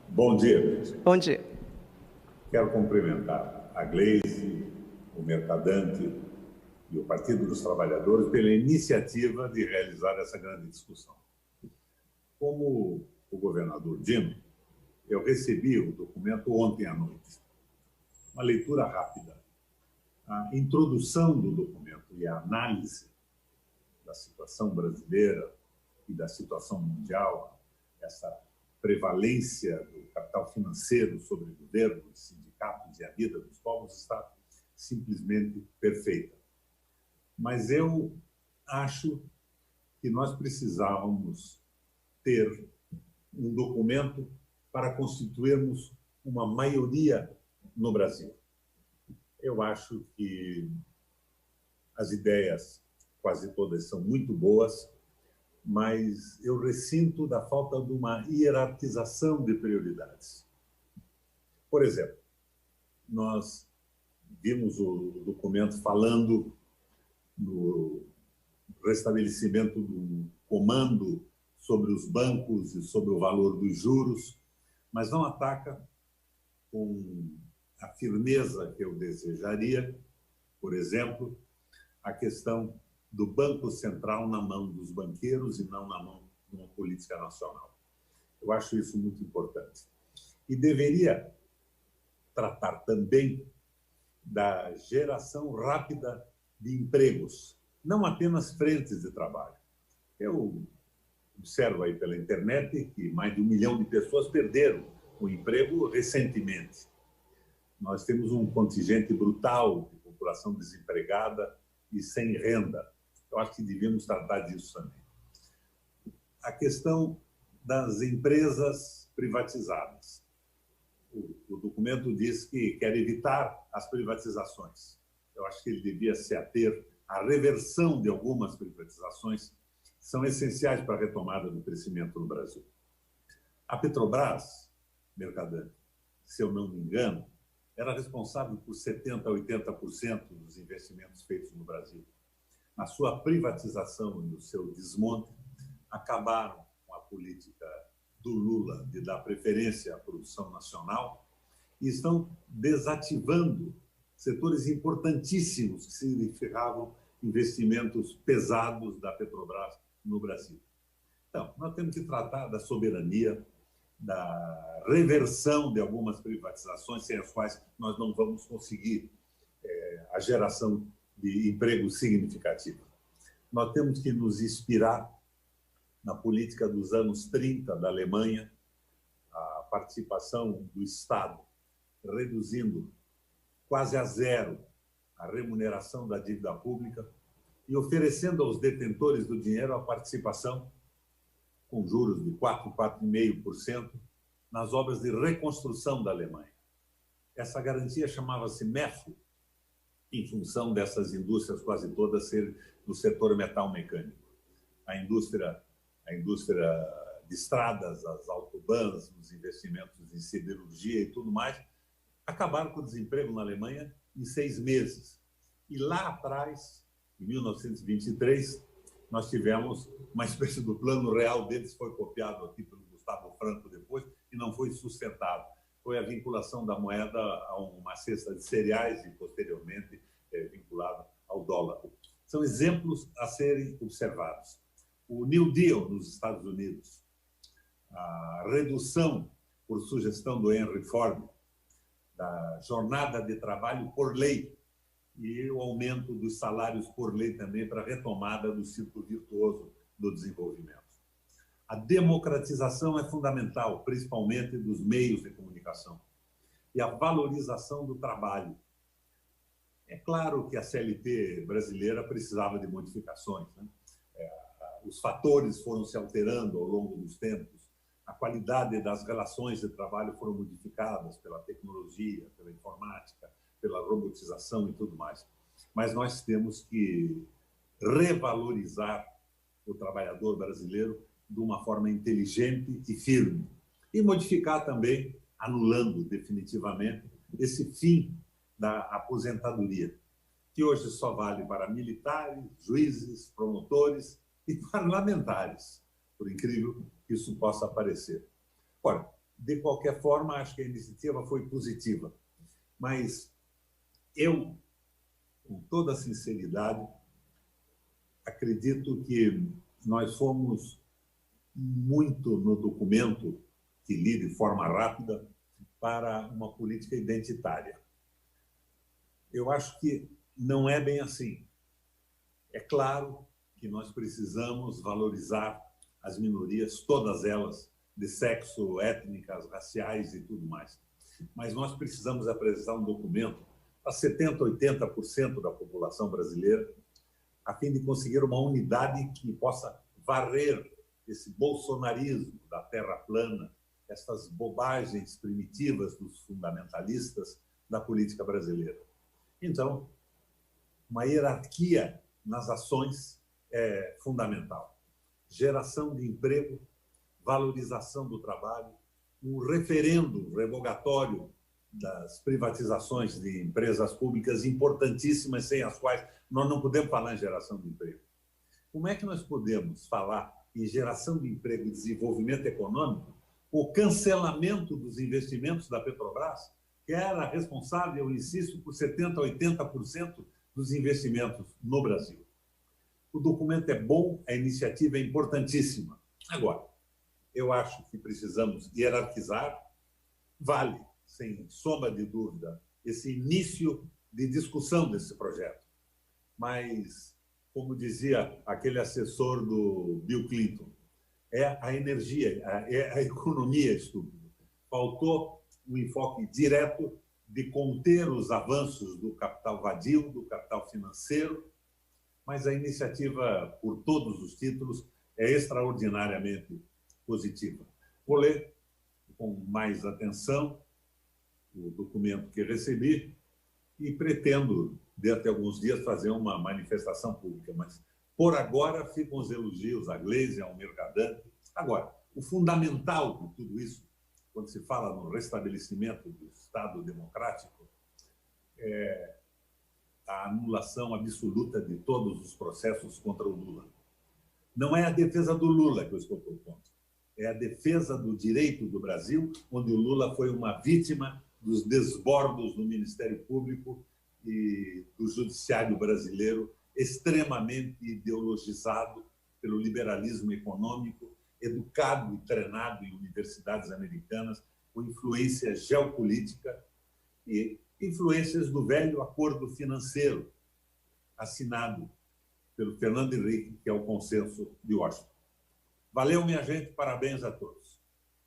Bom dia, Gleisi. Bom dia. Quero cumprimentar a Gleisi, o Mercadante e o Partido dos Trabalhadores pela iniciativa de realizar essa grande discussão. Como o governador Dino, eu recebi o documento ontem à noite. Uma leitura rápida. A introdução do documento e a análise da situação brasileira e da situação mundial, essa prevalência do capital financeiro sobre governos, sindicatos e a vida dos povos está simplesmente perfeita. Mas eu acho que nós precisávamos ter um documento para constituirmos uma maioria no Brasil. Eu acho que as ideias, quase todas, são muito boas, mas eu ressinto da falta de uma hierarquização de prioridades. Por exemplo, nós vimos o documento falando no restabelecimento do comando sobre os bancos e sobre o valor dos juros, mas não ataca com a firmeza que eu desejaria, por exemplo, a questão do Banco Central na mão dos banqueiros e não na mão de uma política nacional. Eu acho isso muito importante. E deveria tratar também da geração rápida de empregos, não apenas frentes de trabalho. Eu observo aí pela internet que mais de 1 milhão de pessoas perderam o emprego recentemente. Nós temos um contingente brutal de população desempregada e sem renda. Eu acho que devíamos tratar disso também. A questão das empresas privatizadas. O documento diz que quer evitar as privatizações. Eu acho que ele devia se ater à reversão de algumas privatizações que são essenciais para a retomada do crescimento no Brasil. A Petrobras, Mercadante, se eu não me engano, era responsável por 70% a 80% dos investimentos feitos no Brasil. Na sua privatização e no seu desmonte, acabaram com a política do Lula de dar preferência à produção nacional e estão desativando setores importantíssimos que significavam investimentos pesados da Petrobras no Brasil. Então, nós temos que tratar da soberania, da reversão de algumas privatizações sem as quais nós não vamos conseguir a geração de emprego significativo. Nós temos que nos inspirar na política dos anos 30 da Alemanha, a participação do Estado, reduzindo quase a zero a remuneração da dívida pública e oferecendo aos detentores do dinheiro a participação com juros de 4%, 4,5% nas obras de reconstrução da Alemanha. Essa garantia chamava-se MEF, em função dessas indústrias quase todas serem do setor metal-mecânico. A indústria de estradas, as autobahns, os investimentos em siderurgia e tudo mais, acabaram com o desemprego na Alemanha em 6 meses. E lá atrás, em 1923, nós tivemos uma espécie do plano real deles, foi copiado aqui pelo Gustavo Franco depois, e não foi sustentado. Foi a vinculação da moeda a uma cesta de cereais e, posteriormente, vinculado ao dólar. São exemplos a serem observados. O New Deal nos Estados Unidos, a redução, por sugestão do Henry Ford, da jornada de trabalho por lei e o aumento dos salários por lei também para a retomada do ciclo virtuoso do desenvolvimento. A democratização é fundamental, principalmente dos meios de comunicação, e a valorização do trabalho. É claro que a CLT brasileira precisava de modificações, né? Os fatores foram se alterando ao longo dos tempos, a qualidade das relações de trabalho foram modificadas pela tecnologia, pela informática, pela robotização e tudo mais. Mas nós temos que revalorizar o trabalhador brasileiro de uma forma inteligente e firme. E modificar também, anulando definitivamente, esse fim da aposentadoria, que hoje só vale para militares, juízes, promotores e parlamentares, por incrível que isso possa parecer. Ora, De qualquer forma, acho que a iniciativa foi positiva. Mas eu, com toda sinceridade, acredito que nós fomos muito no documento que li de forma rápida para uma política identitária. Eu acho que não é bem assim. É claro que nós precisamos valorizar as minorias, todas elas, de sexo, étnicas, raciais e tudo mais. Mas nós precisamos apresentar um documento para 70%, 80% da população brasileira, a fim de conseguir uma unidade que possa varrer esse bolsonarismo da terra plana, essas bobagens primitivas dos fundamentalistas da política brasileira. Então, uma hierarquia nas ações é fundamental. Geração de emprego, valorização do trabalho, um referendo revogatório das privatizações de empresas públicas importantíssimas, sem as quais nós não podemos falar em geração de emprego. Como é que nós podemos falar em geração de emprego e desenvolvimento econômico o cancelamento dos investimentos da Petrobras, que era responsável, insisto, por 70%, 80% dos investimentos no Brasil? O documento é bom, a iniciativa é importantíssima. Agora, eu acho que precisamos hierarquizar, vale, sem sombra de dúvida, esse início de discussão desse projeto. Mas, como dizia aquele assessor do Bill Clinton, é a energia, é a economia estúpida. Faltou um enfoque direto de conter os avanços do capital vadio, do capital financeiro, mas a iniciativa, por todos os títulos, é extraordinariamente positiva. Vou ler com mais atenção o documento que recebi e pretendo, dentro de alguns dias, fazer uma manifestação pública, mas por agora ficam os elogios à Gleisi, ao Mercadante. Agora, o fundamental de tudo isso, quando se fala no restabelecimento do Estado democrático, é a anulação absoluta de todos os processos contra o Lula. Não é a defesa do Lula que eu estou propondo, é a defesa do direito do Brasil, onde o Lula foi uma vítima dos desbordos do Ministério Público e do Judiciário brasileiro, extremamente ideologizado pelo liberalismo econômico, educado e treinado em universidades americanas, com influência geopolítica e influências do velho acordo financeiro assinado pelo Fernando Henrique, que é o consenso de Washington. Valeu, minha gente, parabéns a todos.